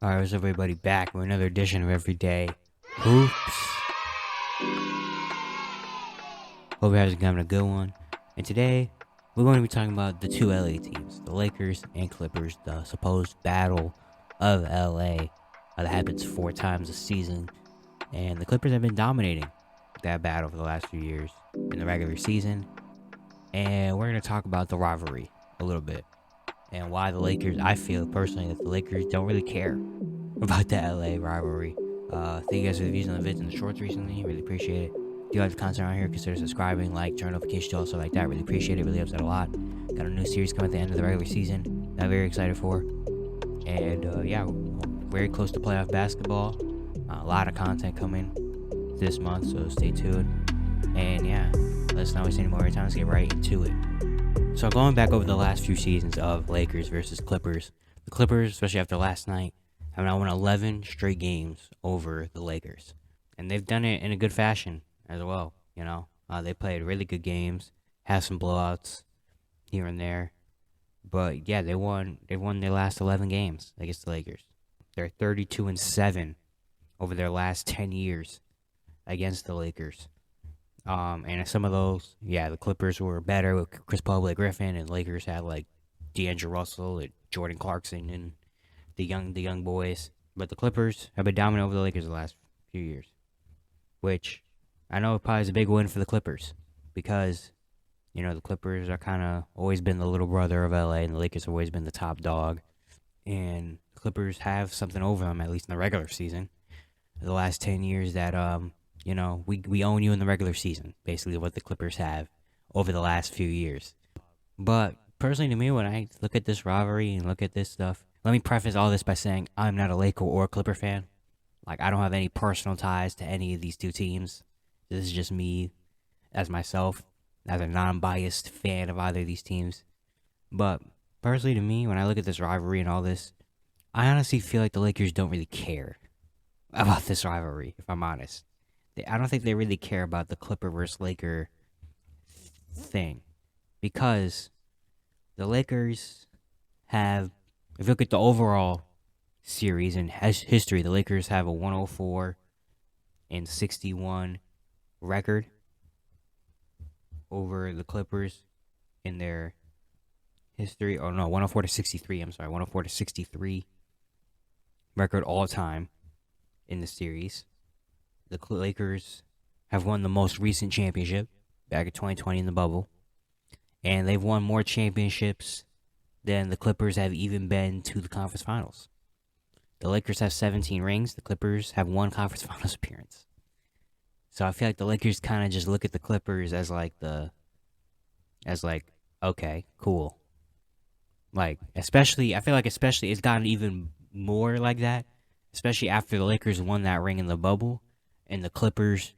Alright, what's up everybody, back with another edition of Everyday Hoops. Hope you guys are having a good one. And today, we're going to be talking about the two LA teams, the Lakers and Clippers, the supposed battle of LA that happens 4 times a season. And the Clippers have been dominating that battle for the last few years in the regular season. And we're going to talk about the rivalry a little bit. And why the Lakers, I feel personally that the Lakers don't really care about the LA rivalry. Thank you guys for the views on the vids and the shorts recently. Really appreciate it. If you like the content around here, consider subscribing, like, turn notifications to also like that. Really appreciate it. Really helps out a lot. Got a new series coming at the end of the regular season that I'm very excited for. And yeah, we're very close to playoff basketball. A lot of content coming this month, so stay tuned. And yeah, let's not waste any more time. Let's get right into it. So going back over the last few seasons of Lakers versus Clippers, the Clippers, especially after last night, have now won 11 straight games over the Lakers. And they've done it in a good fashion as well, you know. They played really good games, had some blowouts here and there. But yeah, they won their last 11 games against the Lakers. They're 32-7 over their last 10 years against the Lakers. And some of those, yeah, the Clippers were better with Chris Paul, Blake Griffin, and Lakers had like D'Angelo Russell and Jordan Clarkson and the young boys. But the Clippers have been dominant over the Lakers the last few years, which I know probably is a big win for the Clippers because, you know, the Clippers are kind of always been the little brother of LA, and the Lakers have always been the top dog. And the Clippers have something over them, at least in the regular season. The last 10 years that you know, we own you in the regular season, basically what the Clippers have over the last few years. But personally to me, when I look at this rivalry and look at this stuff, let me preface all this by saying I'm not a Laker or a Clipper fan. Like, I don't have any personal ties to any of these two teams. This is just me as myself, as a non-biased fan of either of these teams. But personally to me, when I look at this rivalry and all this, I honestly feel like the Lakers don't really care about this rivalry, if I'm honest. I don't think they really care about the Clipper versus Laker thing. Because the Lakers have, if you look at the overall series and history, the Lakers have a 104-61 record over the Clippers in their history. Oh no, 104-63. I'm sorry, 104-63 record all time in the series. The Lakers have won the most recent championship back in 2020 in the bubble. And they've won more championships than the Clippers have even been to the conference finals. The Lakers have 17 rings. The Clippers have 1 conference finals appearance. So I feel like the Lakers kind of just look at the Clippers as like, okay, cool. Like, I feel like especially it's gotten even more like that. Especially after the Lakers won that ring in the bubble. And the Clippers,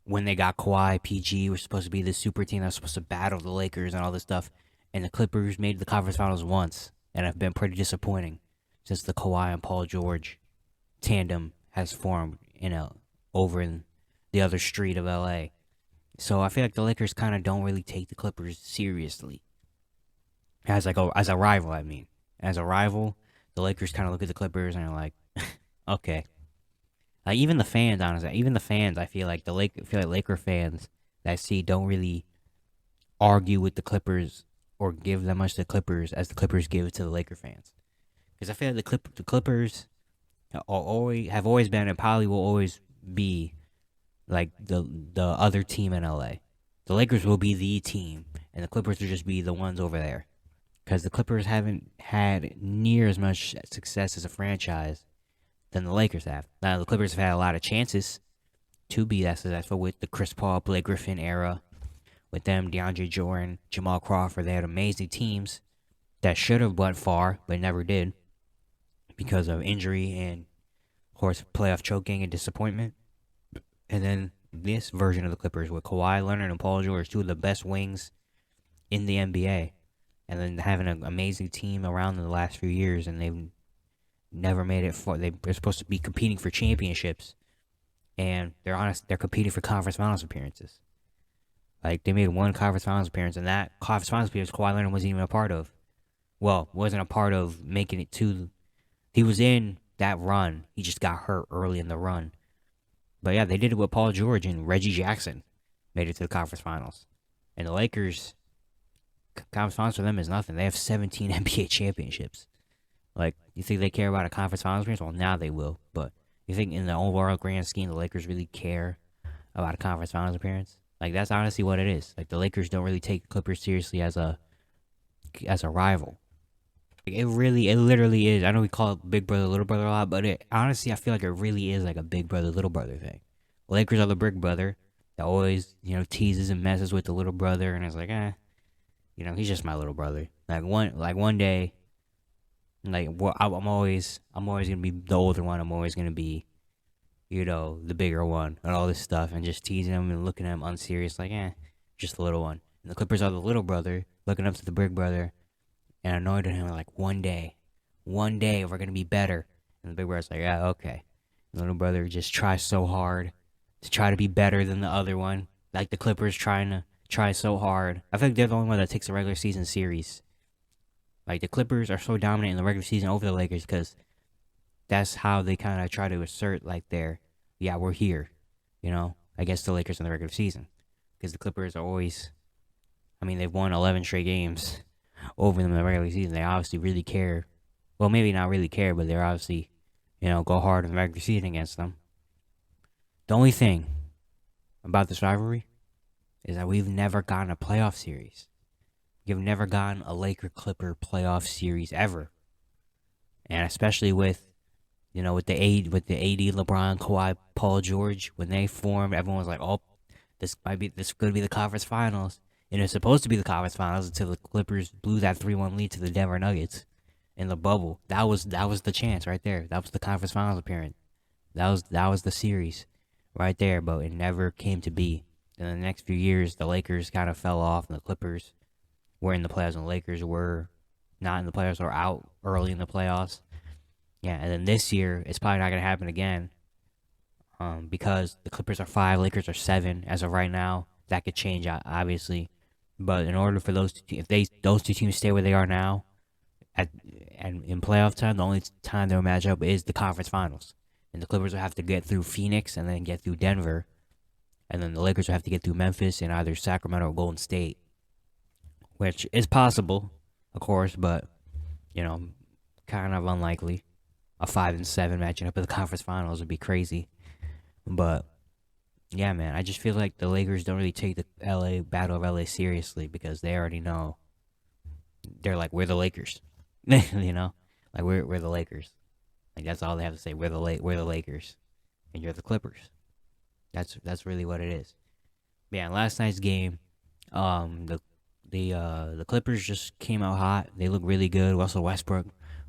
when they got Kawhi, PG, were supposed to be the super team that was supposed to battle the Lakers and all this stuff. And the Clippers made the conference finals once and have been pretty disappointing since the Kawhi and Paul George tandem has formed over in the other street of LA. So I feel like the Lakers kind of don't really take the Clippers seriously. As a rival, I mean. As a rival, the Lakers kind of look at the Clippers and are like, okay. Like, even the fans, honestly, I feel like Laker fans that I see don't really argue with the Clippers or give that much to the Clippers as the Clippers give to the Laker fans. Because I feel like the Clippers have always been and probably will always be like the other team in LA. The Lakers will be the team, and the Clippers will just be the ones over there. Because the Clippers haven't had near as much success as a franchise than the Lakers have. Now, the Clippers have had a lot of chances to be that successful with the Chris Paul, Blake Griffin era. With them, DeAndre Jordan, Jamal Crawford, they had amazing teams that should have went far, but never did because of injury and, of course, playoff choking and disappointment. And then this version of the Clippers with Kawhi Leonard and Paul George, 2 of the best wings in the NBA. And then having an amazing team around in the last few years, and they've never made it far. They're supposed to be competing for championships, and they're competing for conference finals appearances. Like, they made 1 conference finals appearance, and that conference finals appearance Kawhi Leonard wasn't even a part of. Well, wasn't a part of making it to. He was in that run. He just got hurt early in the run. But yeah, they did it with Paul George and Reggie Jackson. Made it to the conference finals. And the Lakers, conference finals for them is nothing. They have 17 NBA championships. Like, you think they care about a conference finals appearance? Well, now they will. But you think in the overall grand scheme, the Lakers really care about a conference finals appearance? Like, that's honestly what it is. Like, the Lakers don't really take the Clippers seriously as a rival. Like, it literally is. I know we call it big brother, little brother a lot, but honestly, I feel like it really is like a big brother, little brother thing. The Lakers are the big brother that always, teases and messes with the little brother, and it's like, he's just my little brother. Like one day, like I'm always gonna be the older one. I'm always gonna be, the bigger one and all this stuff, and just teasing him and looking at him unserious, like, just the little one. And the Clippers are the little brother looking up to the big brother and anointed him like, one day we're gonna be better. And the big brother's like, yeah, okay. And the little brother just tries so hard to try to be better than the other one. Like the Clippers try so hard. I think they're the only one that takes a regular season series. Like the Clippers are so dominant in the regular season over the Lakers because that's how they kind of try to assert like we're here, against the Lakers in the regular season. Because the Clippers are always, they've won 11 straight games over them in the regular season. They obviously really care. Well, maybe not really care, but they're obviously, go hard in the regular season against them. The only thing about this rivalry is that we've never gotten a playoff series. We've never gotten a Laker-Clipper playoff series ever. And especially with the AD, LeBron, Kawhi, Paul George, when they formed, everyone was like, oh, this could be the conference finals. And it's supposed to be the conference finals until the Clippers blew that 3-1 lead to the Denver Nuggets in the bubble. That was the chance right there. That was the conference finals appearance. That was the series right there, but it never came to be. In the next few years, the Lakers kind of fell off, and the Clippers were in the playoffs, and the Lakers were not in the playoffs or out early in the playoffs. Yeah, and then this year, it's probably not going to happen again because the Clippers are 5, Lakers are 7 as of right now. That could change, obviously. But in order for those two, those two teams stay where they are now, and in playoff time, the only time they'll match up is the conference finals. And the Clippers will have to get through Phoenix and then get through Denver. And then the Lakers will have to get through Memphis and either Sacramento or Golden State. Which is possible, of course, but, kind of unlikely. A 5-7 matching up in the conference finals would be crazy. But, yeah, man, I just feel like the Lakers don't really take the Battle of LA seriously because they already know. They're like, we're the Lakers. Like, we're the Lakers. Like, that's all they have to say. We're the Lakers. And you're the Clippers. That's really what it is. Yeah, in last night's game, the Clippers just came out hot. They look really good. Russell Westbrook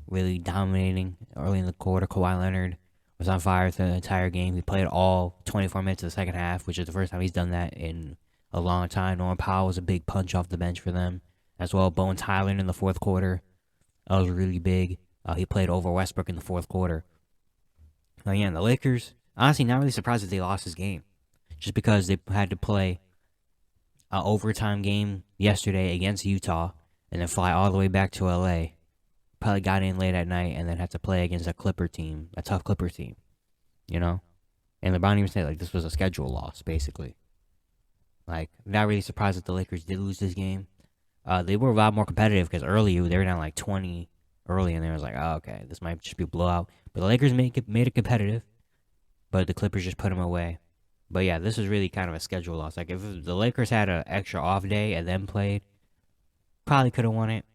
really dominating early in the quarter. Kawhi Leonard was on fire through the entire game. He played all 24 minutes of the second half, which is the first time he's done that in a long time. Norman Powell was a big punch off the bench for them as well. Bones Hyland in the fourth quarter was really big. He played over Westbrook in the fourth quarter. And the Lakers, honestly, not really surprised that they lost this game. Just because they had to play an overtime game yesterday against Utah and then fly all the way back to LA. Probably got in late at night and then had to play against a tough Clipper team. And LeBron even said, this was a schedule loss, basically. Not really surprised that the Lakers did lose this game. They were a lot more competitive because early they were down 20 early, and they was like, oh, okay, this might just be a blowout. But the Lakers made it competitive, but the Clippers just put them away. But yeah, this was really kind of a schedule loss. If the Lakers had an extra off day and then played, probably could have won it.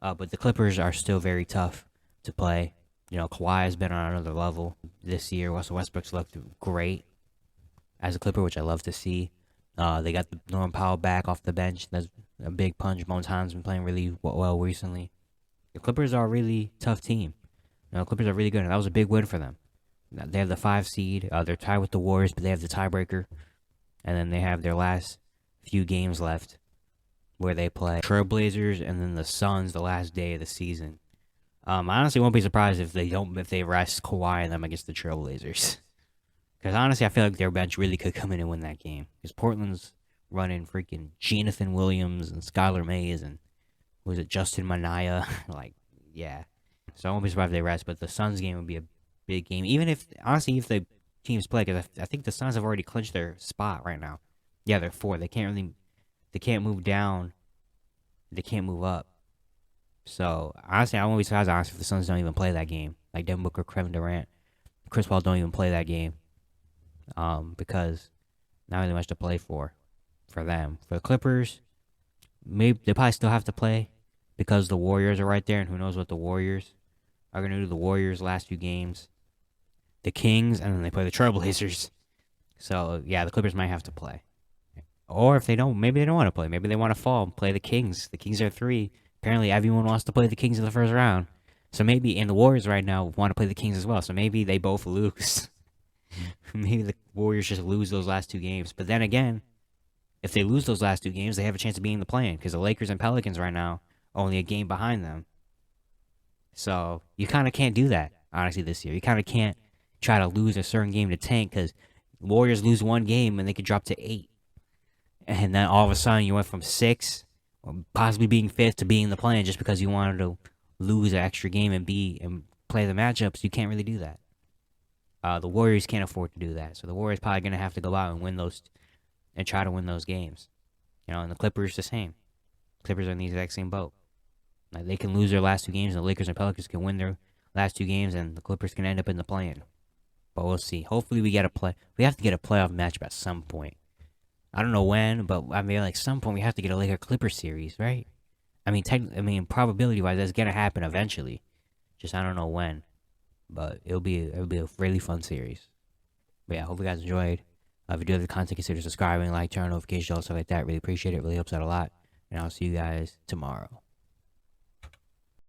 But the Clippers are still very tough to play. Kawhi has been on another level this year. Russell Westbrook's looked great as a Clipper, which I love to see. They got the Norman Powell back off the bench. That's a big punch. Bones Hyland's been playing really well recently. The Clippers are a really tough team. The Clippers are really good, and that was a big win for them. They have the 5 seed. They're tied with the Warriors, but they have the tiebreaker. And then they have their last few games left where they play Trailblazers and then the Suns the last day of the season. I honestly won't be surprised if they rest Kawhi and them against the Trailblazers. Because honestly, I feel like their bench really could come in and win that game. Because Portland's running freaking Jonathan Williams and Skylar Mays and was it Justin Manaya? Yeah. So I won't be surprised if they rest, but the Suns game would be a big game. Even if honestly, if the teams play, because I think the Suns have already clinched their spot right now. Yeah, they're 4. They can't move down. They can't move up. So honestly, I won't be surprised honestly if the Suns don't even play that game. Like Devin Booker, Kevin Durant, Chris Paul don't even play that game. Because not really much to play for them. For the Clippers, maybe they probably still have to play because the Warriors are right there, and who knows what the Warriors are gonna do. The Warriors last few games, the Kings, and then they play the Trailblazers. So yeah, the Clippers might have to play. Or if they don't, maybe they don't want to play. Maybe they want to fall and play the Kings. The Kings are 3. Apparently, everyone wants to play the Kings in the first round. So maybe, and the Warriors right now want to play the Kings as well. So maybe they both lose. Maybe the Warriors just lose those last 2 games. But then again, if they lose those last 2 games, they have a chance of being in the play-in because the Lakers and Pelicans right now are only a game behind them. So you kind of can't do that, honestly, this year. You kind of can't try to lose a certain game to tank because Warriors lose 1 game and they could drop to 8. And then all of a sudden you went from 6, or possibly being 5th, to being in the play-in just because you wanted to lose an extra game and play the matchups. You can't really do that. The Warriors can't afford to do that, so the Warriors probably gonna have to go out and win those and try to win those games. And the Clippers the same. Clippers are in the exact same boat. Like they can lose their last 2 games, and the Lakers and Pelicans can win their last 2 games, and the Clippers can end up in the play-in. But we'll see. Hopefully, we have to get a playoff matchup at some point. I don't know when, but I mean, like some point we have to get a Laker Clipper series, right? I mean, probability wise, that's gonna happen eventually. Just I don't know when, but it'll be a really fun series. But yeah, hope you guys enjoyed. If you do have the content, consider subscribing, like, turn on notifications, all stuff like that. Really appreciate it. Really helps out a lot. And I'll see you guys tomorrow.